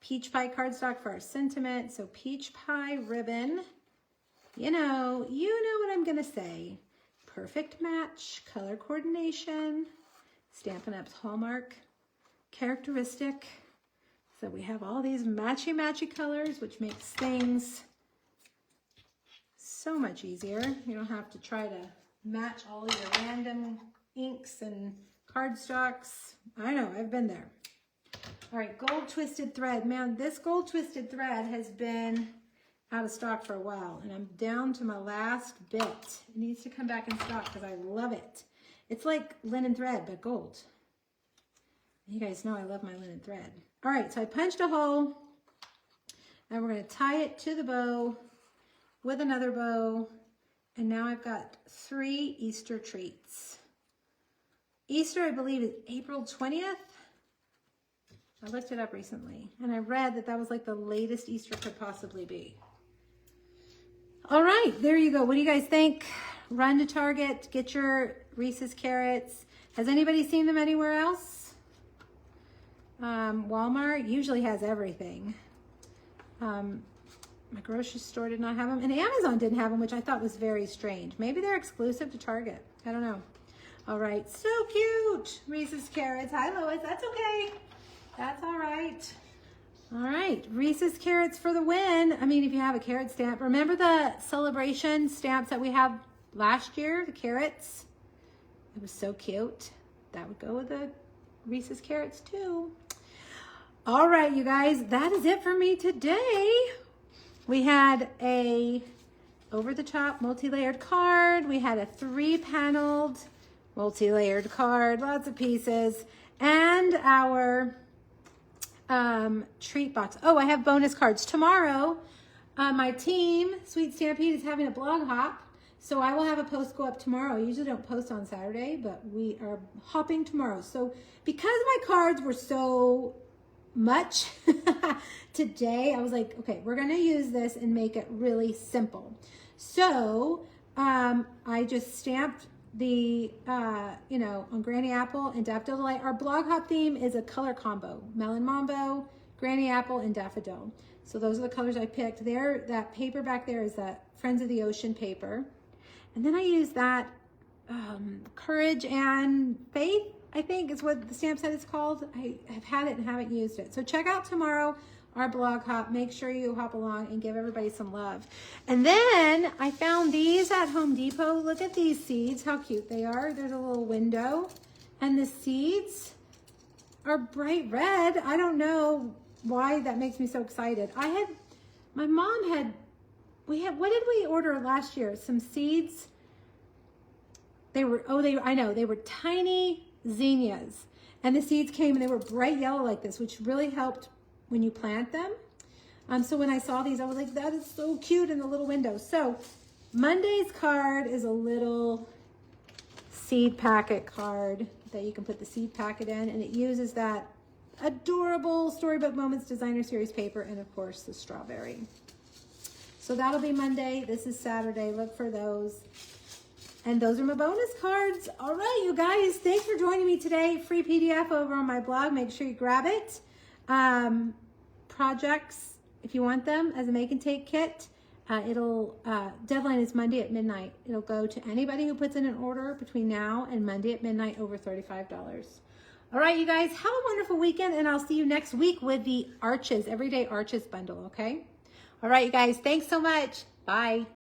peach pie cardstock for our sentiment. So peach pie ribbon, you know what I'm gonna say. Perfect match, color coordination, Stampin' Up's hallmark characteristic. So we have all these matchy colors, which makes things so much easier. You don't have to try to match all of your random inks and cardstocks. I know, I've been there. All right, gold twisted thread. Man, this gold twisted thread has been out of stock for a while, and I'm down to my last bit. It needs to come back in stock because I love it. It's like linen thread, but gold. You guys know I love my linen thread. All right, so I punched a hole, and we're gonna tie it to the bow with another bow, and now I've got 3 Easter treats. Easter, I believe, is April 20th. I looked it up recently, and I read that that was like the latest Easter could possibly be. All right, there you go. What do you guys think? Run to Target, get your Reese's carrots. Has anybody seen them anywhere else? Walmart usually has everything. My grocery store did not have them, and Amazon didn't have them, which I thought was very strange. Maybe they're exclusive to Target. I don't know. All right, so cute. Reese's carrots. Hi, Lois. That's okay. That's all right. All right, Reese's carrots for the win. I mean, if you have a carrot stamp, remember the Sale-A-Bration stamps that we have last year, the carrots? It was so cute. That would go with the Reese's carrots too. All right, you guys, that is it for me today. We had a over-the-top multi-layered card. We had a 3-paneled multi-layered card, lots of pieces, and our treat box. Oh, I have bonus cards. Tomorrow, my team, Sweet Stampede, is having a blog hop, so I will have a post go up tomorrow. I usually don't post on Saturday, but we are hopping tomorrow. So because my cards were so much today, I was like, okay, we're gonna use this and make it really simple. So I just stamped the on Granny Apple and Daffodil Delight. Our blog hop theme is a color combo: Melon Mambo, Granny Apple, and Daffodil. So those are the colors I picked. There, that paper back there is that Friends of the Ocean paper, and then I used that Courage and Faith, I think is what the stamp set is called. I have had it and haven't used it. So check out tomorrow our blog hop. Make sure you hop along and give everybody some love. And then I found these at Home Depot. Look at these seeds, how cute they are. There's a little window, and the seeds are bright red. I don't know why that makes me so excited. My mom had, what did we order last year? Some seeds. They were tiny zinnias, and the seeds came and they were bright yellow like this, which really helped when you plant them. So when I saw these, I was like, that is so cute in the little window. So Monday's card is a little seed packet card that you can put the seed packet in, and it uses that adorable Storybook Moments Designer Series paper and of course the strawberry. So that'll be Monday. This is Saturday. Look for those. And those are my bonus cards. All right, you guys, thanks for joining me today. Free PDF over on my blog. Make sure you grab it. Projects, if you want them, as a make and take kit. Deadline is Monday at midnight. It'll go to anybody who puts in an order between now and Monday at midnight over $35. All right, you guys, have a wonderful weekend, and I'll see you next week with the Arches, Everyday Arches bundle, okay? All right, you guys, thanks so much. Bye.